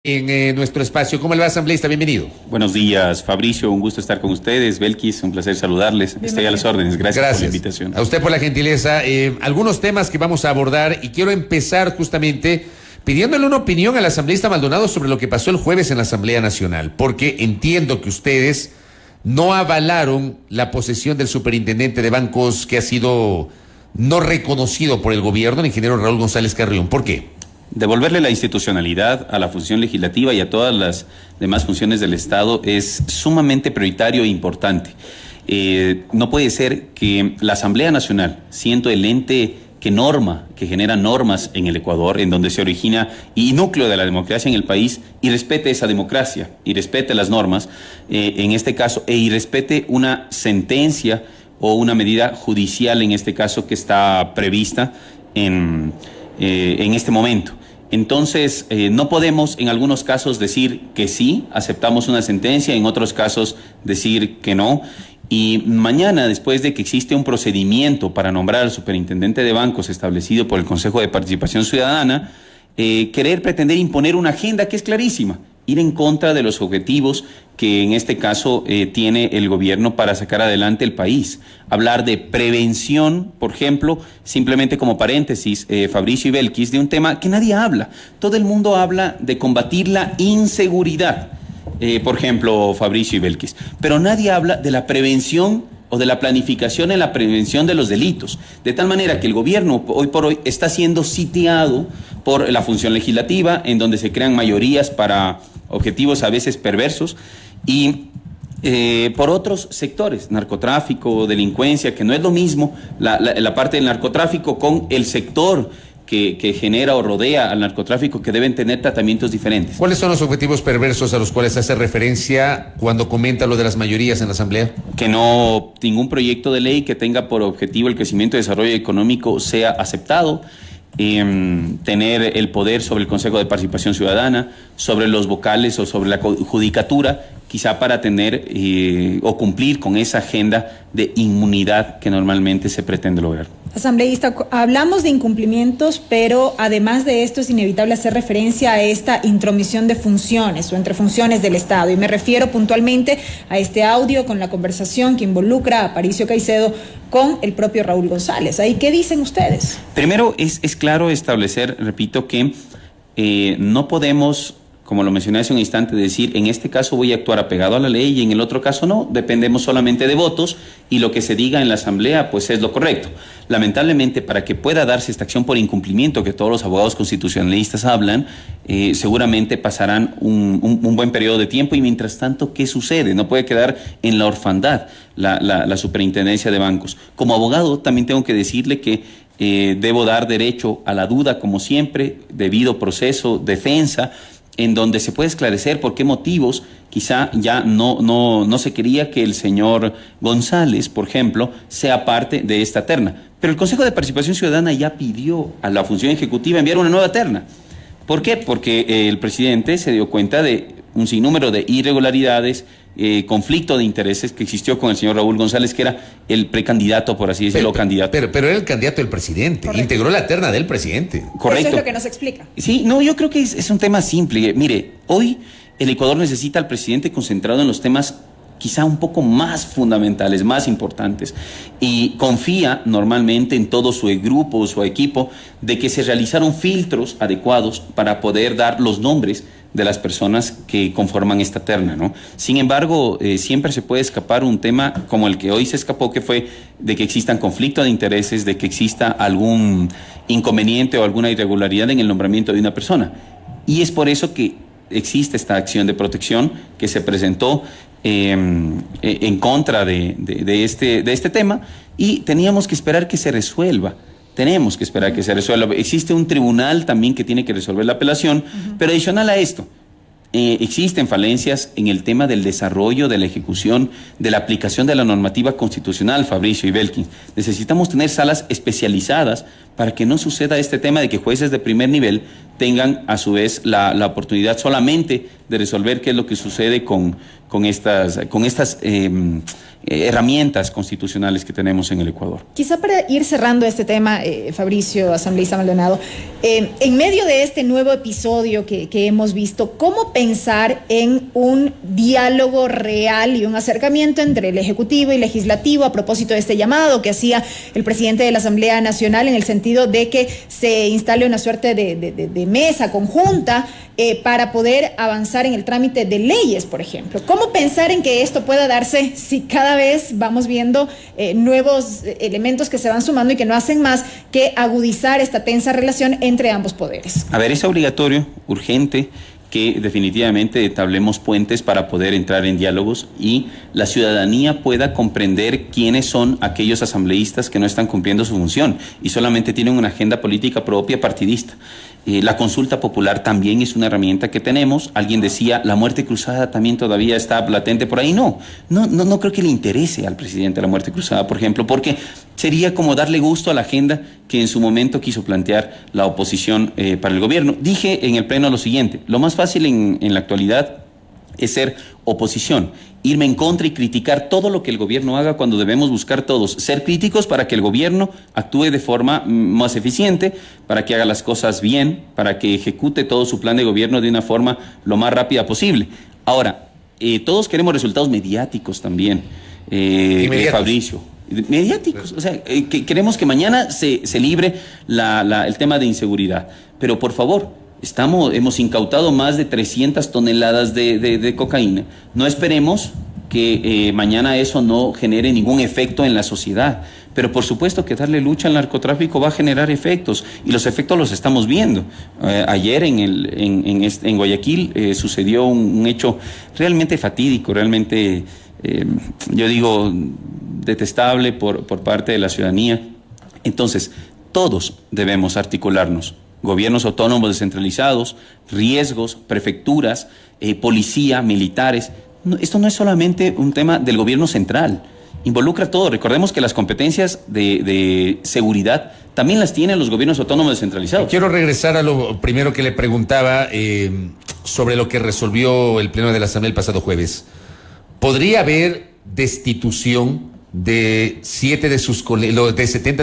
En nuestro espacio. ¿Cómo le va, asambleísta? Bienvenido. Buenos días, Fabricio, un gusto estar con ustedes. Belkis, un placer saludarles. Estoy a las órdenes. Gracias por la invitación. A usted por la gentileza. Algunos temas que vamos a abordar y quiero empezar justamente pidiéndole una opinión al asambleísta Maldonado sobre lo que pasó el jueves en la Asamblea Nacional, porque entiendo que ustedes no avalaron la posesión del superintendente de bancos que ha sido no reconocido por el gobierno, el ingeniero Raúl González Carrión. ¿Por qué? Devolverle la institucionalidad a la función legislativa y a todas las demás funciones del Estado es sumamente prioritario e importante. No puede ser que la Asamblea Nacional, siendo el ente que genera normas en el Ecuador, en donde se origina y núcleo de la democracia en el país, y respete esa democracia, y respete las normas, en este caso, y respete una sentencia o una medida judicial, en este caso, que está prevista en este momento. Entonces, no podemos en algunos casos decir que sí, aceptamos una sentencia, en otros casos decir que no. Y mañana, después de que existe un procedimiento para nombrar al superintendente de bancos establecido por el Consejo de Participación Ciudadana, querer pretender imponer una agenda que es clarísima, ir en contra de los objetivos que en este caso tiene el gobierno para sacar adelante el país. Hablar de prevención, por ejemplo, simplemente como paréntesis, Fabricio y Belkis, de un tema que nadie habla. Todo el mundo habla de combatir la inseguridad, por ejemplo, Fabricio y Belkis, pero nadie habla de la prevención o de la planificación en la prevención de los delitos, de tal manera que el gobierno hoy por hoy está siendo sitiado por la función legislativa, en donde se crean mayorías para objetivos a veces perversos, y por otros sectores, narcotráfico, delincuencia, que no es lo mismo la parte del narcotráfico con el sector que genera o rodea al narcotráfico, que deben tener tratamientos diferentes. ¿Cuáles son los objetivos perversos a los cuales hace referencia cuando comenta lo de las mayorías en la Asamblea? Que no ningún proyecto de ley que tenga por objetivo el crecimiento y desarrollo económico sea aceptado, tener el poder sobre el Consejo de Participación Ciudadana, sobre los vocales o sobre la judicatura, quizá para tener o cumplir con esa agenda de inmunidad que normalmente se pretende lograr. Asambleísta, hablamos de incumplimientos, pero además de esto es inevitable hacer referencia a esta intromisión de funciones o entre funciones del Estado. Y me refiero puntualmente a este audio con la conversación que involucra a Aparicio Caicedo con el propio Raúl González. ¿Ahí qué dicen ustedes? Primero, es claro establecer, repito, que no podemos, como lo mencioné hace un instante, decir en este caso voy a actuar apegado a la ley y en el otro caso no. Dependemos solamente de votos y lo que se diga en la Asamblea pues es lo correcto. Lamentablemente, para que pueda darse esta acción por incumplimiento que todos los abogados constitucionalistas hablan, seguramente pasarán un buen periodo de tiempo, y mientras tanto, ¿qué sucede? No puede quedar en la orfandad la superintendencia de bancos. Como abogado también tengo que decirle que debo dar derecho a la duda, como siempre, debido proceso, defensa, en donde se puede esclarecer por qué motivos quizá ya no se quería que el señor González, por ejemplo, sea parte de esta terna. Pero el Consejo de Participación Ciudadana ya pidió a la función ejecutiva enviar una nueva terna. ¿Por qué? Porque el presidente se dio cuenta de un sinnúmero de irregularidades, conflicto de intereses que existió con el señor Raúl González, que era el precandidato, por así decirlo, candidato. Pero era el candidato del presidente, correcto. Integró la terna del presidente. Correcto. Eso es lo que nos explica. Sí, no, yo creo que es un tema simple. Mire, hoy el Ecuador necesita al presidente concentrado en los temas quizá un poco más fundamentales, más importantes, y confía normalmente en todo su grupo o su equipo de que se realizaron filtros adecuados para poder dar los nombres de las personas que conforman esta terna, ¿no? Sin embargo, siempre se puede escapar un tema como el que hoy se escapó, que fue de que existan conflictos de intereses, de que exista algún inconveniente o alguna irregularidad en el nombramiento de una persona. Y es por eso que existe esta acción de protección que se presentó en contra de este tema, y teníamos que esperar que se resuelva. Tenemos que esperar que se resuelva. Existe un tribunal también que tiene que resolver la apelación, pero adicional a esto, existen falencias en el tema del desarrollo, de la ejecución, de la aplicación de la normativa constitucional, Fabricio y Belkis. Necesitamos tener salas especializadas para que no suceda este tema de que jueces de primer nivel tengan a su vez la oportunidad solamente de resolver qué es lo que sucede con estas herramientas constitucionales que tenemos en el Ecuador. Quizá para ir cerrando este tema, Fabricio, asambleísta Maldonado, en medio de este nuevo episodio que hemos visto, ¿cómo pensar en un diálogo real y un acercamiento entre el Ejecutivo y Legislativo a propósito de este llamado que hacía el presidente de la Asamblea Nacional en el sentido de que se instale una suerte de mesa conjunta para poder avanzar en el trámite de leyes, por ejemplo? ¿Cómo pensar en que esto pueda darse si cada vez vamos viendo nuevos elementos que se van sumando y que no hacen más que agudizar esta tensa relación entre ambos poderes? A ver, es obligatorio, urgente, que definitivamente entablemos puentes para poder entrar en diálogos y la ciudadanía pueda comprender quiénes son aquellos asambleístas que no están cumpliendo su función y solamente tienen una agenda política propia partidista. La consulta popular también es una herramienta que tenemos. Alguien decía, la muerte cruzada también todavía está latente por ahí. No creo que le interese al presidente la muerte cruzada, por ejemplo, porque sería como darle gusto a la agenda que en su momento quiso plantear la oposición para el gobierno. Dije en el pleno lo siguiente, lo más fácil en la actualidad es ser oposición, irme en contra y criticar todo lo que el gobierno haga cuando debemos buscar todos, ser críticos para que el gobierno actúe de forma más eficiente, para que haga las cosas bien, para que ejecute todo su plan de gobierno de una forma lo más rápida posible. Ahora, todos queremos resultados mediáticos también, Fabricio. Mediáticos, o sea, queremos que mañana se libre el tema de inseguridad, pero por favor, hemos incautado más de 300 toneladas de cocaína. No esperemos que mañana eso no genere ningún efecto en la sociedad. Pero por supuesto que darle lucha al narcotráfico va a generar efectos, y los efectos los estamos viendo. Ayer en Guayaquil sucedió un hecho realmente fatídico, realmente, yo digo, detestable por parte de la ciudadanía. Entonces, todos debemos articularnos. Gobiernos autónomos descentralizados, riesgos, prefecturas, policía, militares. Esto no es solamente un tema del gobierno central, involucra todo. Recordemos que las competencias de seguridad también las tienen los gobiernos autónomos descentralizados. Quiero regresar a lo primero que le preguntaba sobre lo que resolvió el Pleno de la Asamblea el pasado jueves. ¿Podría haber destitución de 70 de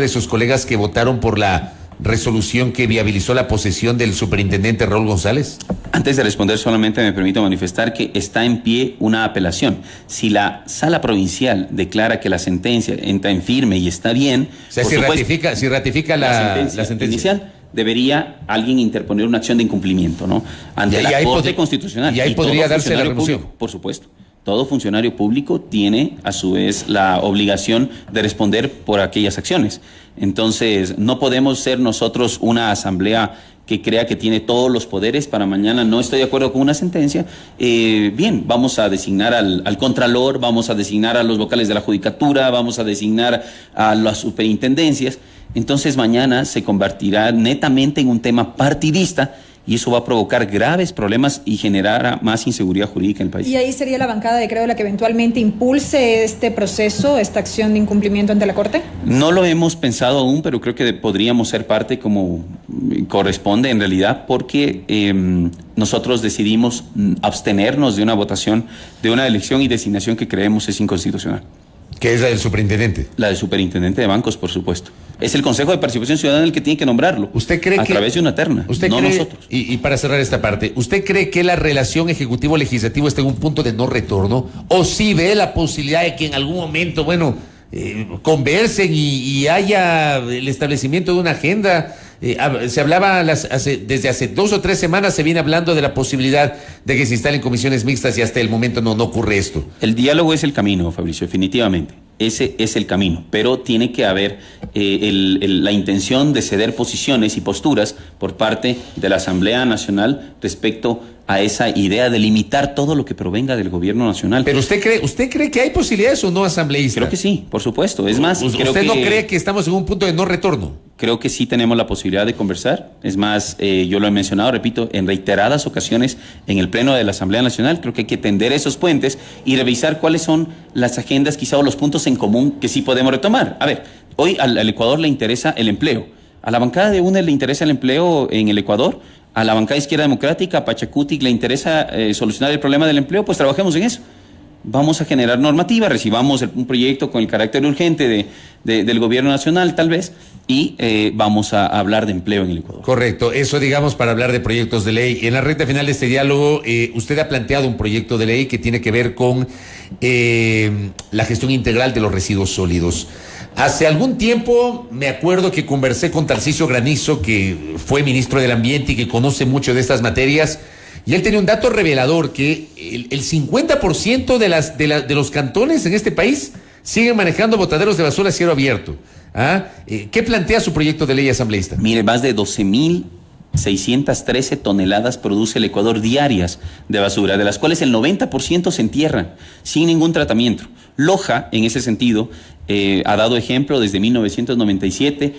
sus colegas que votaron por la resolución que viabilizó la posesión del superintendente Raúl González? Antes de responder, solamente me permito manifestar que está en pie una apelación. Si la sala provincial declara que la sentencia entra en firme y está bien, o sea, si ratifica la sentencia inicial, debería alguien interponer una acción de incumplimiento, ¿no? Ante la Corte Constitucional. Y ahí podría darse la remoción. Público, por supuesto. Todo funcionario público tiene, a su vez, la obligación de responder por aquellas acciones. Entonces, no podemos ser nosotros una asamblea que crea que tiene todos los poderes para mañana. No estoy de acuerdo con una sentencia. Bien, vamos a designar al contralor, vamos a designar a los vocales de la judicatura, vamos a designar a las superintendencias. Entonces, mañana se convertirá netamente en un tema partidista, y eso va a provocar graves problemas y generar más inseguridad jurídica en el país. ¿Y ahí sería la bancada de Creo la que eventualmente impulse este proceso, esta acción de incumplimiento ante la Corte? No lo hemos pensado aún, pero creo que podríamos ser parte como corresponde en realidad, porque nosotros decidimos abstenernos de una votación, de una elección y designación que creemos es inconstitucional. ¿Qué es la del superintendente? La del superintendente de bancos, por supuesto. Es el Consejo de Participación Ciudadana el que tiene que nombrarlo. ¿Usted cree a través de una terna, no nosotros. Y para cerrar esta parte, ¿usted cree que la relación ejecutivo-legislativo está en un punto de no retorno? ¿O sí ve la posibilidad de que en algún momento, conversen y haya el establecimiento de una agenda? Se hablaba desde hace 2 o 3 semanas se viene hablando de la posibilidad de que se instalen comisiones mixtas y hasta el momento no ocurre esto. El diálogo es el camino, Fabricio, definitivamente. Ese es el camino, pero tiene que haber la intención de ceder posiciones y posturas por parte de la Asamblea Nacional respecto a esa idea de limitar todo lo que provenga del gobierno nacional. Pero ¿usted cree que hay posibilidades o no, asambleísta? Creo que sí, por supuesto. Es más, ¿usted no cree que estamos en un punto de no retorno? Creo que sí tenemos la posibilidad de conversar. Es más, yo lo he mencionado, repito, en reiteradas ocasiones en el Pleno de la Asamblea Nacional. Creo que hay que tender esos puentes y revisar cuáles son las agendas, quizá, o los puntos en común que sí podemos retomar. A ver, hoy al Ecuador le interesa el empleo. A la bancada de UNED le interesa el empleo en el Ecuador. A la bancada Izquierda Democrática, a Pachacutic, le interesa solucionar el problema del empleo. Pues trabajemos en eso. vamos a generar normativa, recibamos un proyecto con el carácter urgente del gobierno nacional tal vez, y vamos a hablar de empleo en el Ecuador. Correcto, eso digamos para hablar de proyectos de ley. En la recta final de este diálogo, usted ha planteado un proyecto de ley que tiene que ver con la gestión integral de los residuos sólidos. Hace algún tiempo me acuerdo que conversé con Tarcisio Granizo, que fue ministro del Ambiente y que conoce mucho de estas materias, y él tenía un dato revelador, que el 50% de los cantones en este país siguen manejando botaderos de basura a cielo abierto. ¿Qué plantea su proyecto de ley asambleísta? Mire, más de 12.613 toneladas produce el Ecuador diarias de basura, de las cuales el 90% se entierran sin ningún tratamiento. Loja, en ese sentido, ha dado ejemplo desde 1997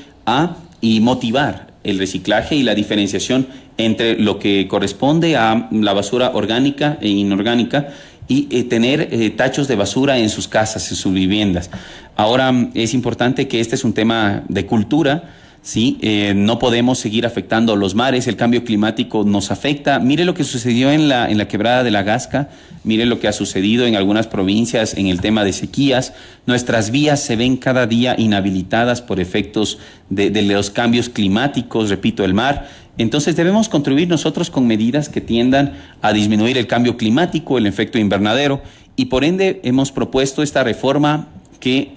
y motivar el reciclaje y la diferenciación entre lo que corresponde a la basura orgánica e inorgánica, y tener tachos de basura en sus casas, en sus viviendas. Ahora es importante que este es un tema de cultura, ¿sí? No podemos seguir afectando los mares, el cambio climático nos afecta. Mire lo que sucedió en la quebrada de la Gasca, mire lo que ha sucedido en algunas provincias en el tema de sequías. Nuestras vías se ven cada día inhabilitadas por efectos de los cambios climáticos, repito, el mar. Entonces debemos contribuir nosotros con medidas que tiendan a disminuir el cambio climático, el efecto invernadero, y por ende hemos propuesto esta reforma que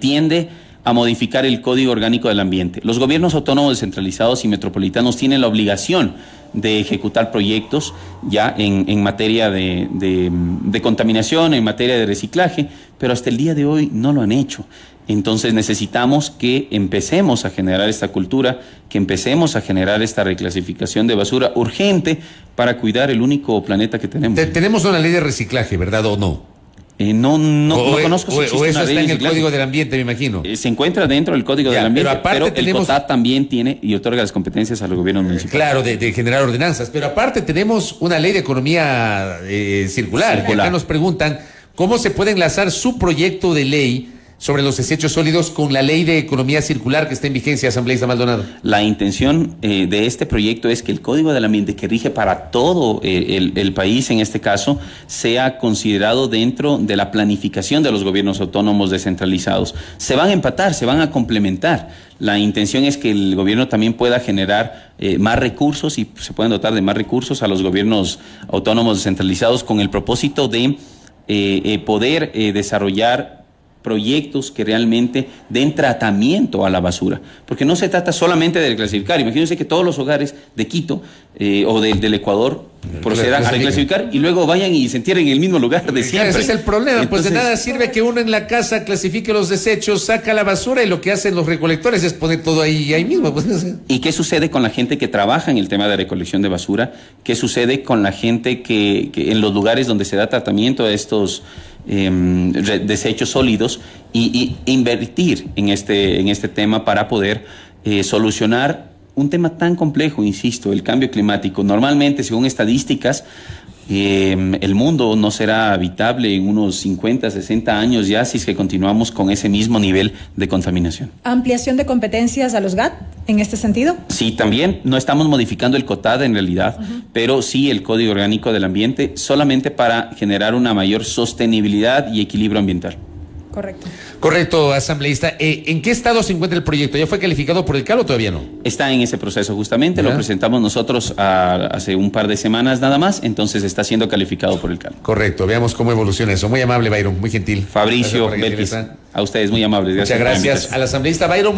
tiende a modificar el Código Orgánico del Ambiente. Los gobiernos autónomos descentralizados y metropolitanos tienen la obligación de ejecutar proyectos ya en materia de contaminación, en materia de reciclaje, pero hasta el día de hoy no lo han hecho. Entonces necesitamos que empecemos a generar esta cultura, que empecemos a generar esta reclasificación de basura urgente para cuidar el único planeta que tenemos. Tenemos una ley de reciclaje, ¿verdad o no? No conozco si existe o eso una ley está en de el reciclaje. Código del Ambiente, me imagino. Se encuentra dentro del Código del Ambiente, pero el COTAD también tiene y otorga las competencias a los gobiernos municipales. Claro, de generar ordenanzas, pero aparte tenemos una ley de economía circular. Acá nos preguntan cómo se puede enlazar su proyecto de ley sobre los desechos sólidos con la ley de economía circular que está en vigencia, asambleísta Maldonado. La intención de este proyecto es que el Código del Ambiente, que rige para todo el país en este caso, sea considerado dentro de la planificación de los gobiernos autónomos descentralizados. Se van a empatar, se van a complementar. La intención es que el gobierno también pueda generar más recursos y se puedan dotar de más recursos a los gobiernos autónomos descentralizados con el propósito de poder desarrollar proyectos que realmente den tratamiento a la basura, porque no se trata solamente de reclasificar. Imagínense que todos los hogares de Quito o del Ecuador procedan a reclasificar y luego vayan y se entierren en el mismo lugar de siempre. Ese es el problema. Entonces, pues de nada sirve que uno en la casa clasifique los desechos, saca la basura y lo que hacen los recolectores es poner todo ahí mismo. Pues. ¿Y qué sucede con la gente que trabaja en el tema de recolección de basura? ¿Qué sucede con la gente que en los lugares donde se da tratamiento a estos desechos sólidos y invertir en este tema para poder solucionar un tema tan complejo, insisto, el cambio climático? Normalmente, según estadísticas, el mundo no será habitable en unos 50, 60 años ya si es que continuamos con ese mismo nivel de contaminación. ¿Ampliación de competencias a los GAT en este sentido? Sí, también no estamos modificando el COTAD en realidad, pero sí el Código Orgánico del Ambiente, solamente para generar una mayor sostenibilidad y equilibrio ambiental. Correcto. Correcto, asambleísta. ¿En qué estado se encuentra el proyecto? ¿Ya fue calificado por el CAL o todavía no? Está en ese proceso justamente, lo presentamos nosotros hace un par de semanas nada más, entonces está siendo calificado por el CAL. Correcto, veamos cómo evoluciona eso. Muy amable, Byron, muy gentil. Fabricio, Belkis, a ustedes muy amables. Muchas gracias al asambleísta Byron.